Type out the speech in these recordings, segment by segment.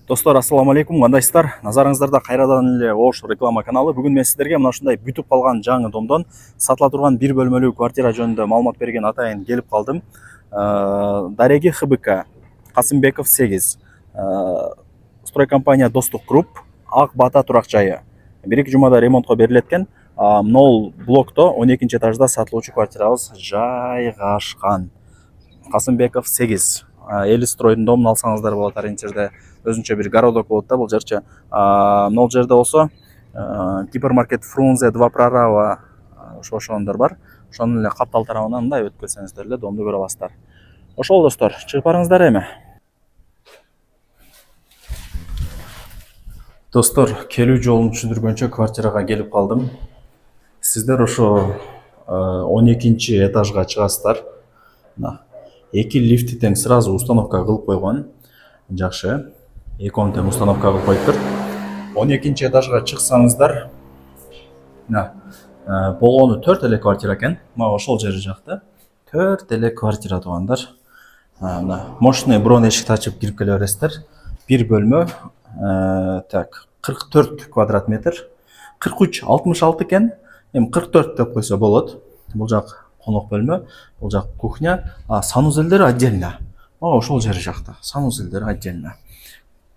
Достор, ассаламу алейкум, кандайсыздар? Назарыңыздарда кайрадан эле Ош реклама каналы. Бүгүн мен сиздерге мына ушундай бүтүп калган жаңы домдон сатыла турган бир бөлмөлүү квартира жөнүндө маалымат берген атайын келип калдым. Дареги ХБК, Касымбеков 8, стройкомпания Достук Групп, Ак Бата турак жайы. Бир-эки жумада ремонтко берилет экен. Нол блокто 12 этажда сатылуучу квартирабыз жайгашкан. Касымбеков 8. Эли стройдун домун алсаңыздар болот. Арин жерде өзүнчө бир городок болот да бул жерчи. Могул жерде болсо гипермаркет Фрунзе 2 прорава ошондор бар. Ошонун эле каптал тарабынан мындай өтүп келсеңиздер эле домду көрө аласыздар. Ошол достор, чыгып барыңыздар эми. Достор, келүү жолун түшүндүргөнчө квартирага келип калдым. Сиздер ошо 12 этажга чыгасыздар. Эки лифти тең сразу установка кылып койгон. Жакшы. Экөөнү тең установка кылып коюптур. 12 этажга чыксаңыздар, болгону 4 эле квартира экен. Мага ошол жери жакты. 4 эле квартира туугандар. Мощный бронь эшикти ачып кирип келе бересиздер. Бир бөлмө, 44 квадрат метр. 43 66 экен. Эми 44 деп койсо болот. Бул жак конок бөлмө, бул жак кухня, санузелдер отдельно. Мага ошол жери жакты. Санузелдер отдельно.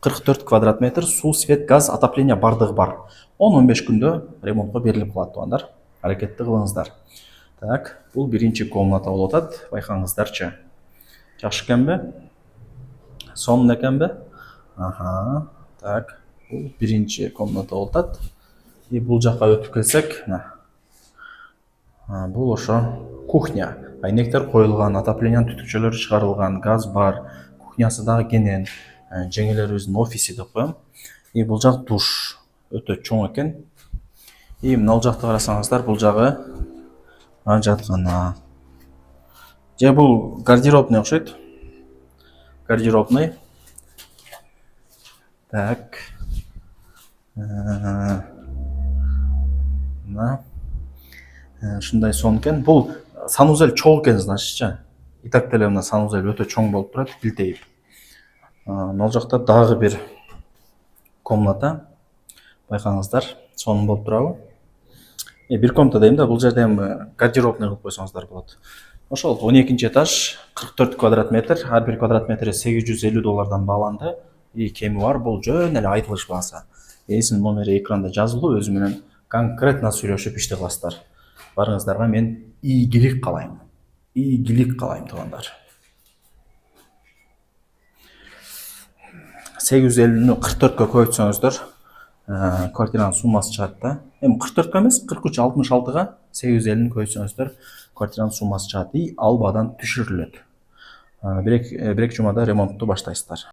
44 квадрат метр, суу, свет, газ, отопление бардыгы бар. 10-15 күндө ремонтко берилип калат туугандар. Аракетти кылыңыздар. Так, бул биринчи комната болуп атат. Байкаңыздарчы. Жакшы экенби? Сонун экенби? Так, бул биринчи комната болуп атат. И бул жакка өтүп келсек, бул ошо кухня. Айнектер коюлган, отоплениянын түтүкчөлөрү чыгарылган, газ бар. Кухнясы дагы кенен. Жеңелерибиздин офиси деп коем. И бул жак душ. Өтө чоң экен. И мына жакты карасаңыздар, бул жагы жаткан. Же бул гардеробный окшойт. Гардеробный. Так. Ушундай сон экен. Бул санузел чоң экен, значитчи. И так деле мына санузел өтө чоң болуп турат, билтейип. Мына жакта дагы бир комната. Байкаңыздар, сонун болуп турабы? Бир комната дейм да, бул жерде эми гардеробный кылып койсоңуздар болот. Ошол 12 этаж, 44 квадрат метр, ар бир квадрат метри $850 бааланды. И кеми бар, бул жөн эле айтылыш баасы. Эсинин номери экранда жазылуу, өзү менен конкретно сүйлөшүп ишти кыласыздар. Барыңыздарга мен ийгилик каалайм. Ийгилик каалайм туугандар. 850-нү 44-кө көбөйтсөңүздөр, квартиранын суммасы чыгат да. Эми 44-кө эмес, 43-66-га 850-нү көбөйтсөңүздөр, квартиранын суммасы чыгат. И ал баадан түшүрүлөт. Бир-эки жумада ремонтту баштайсыздар.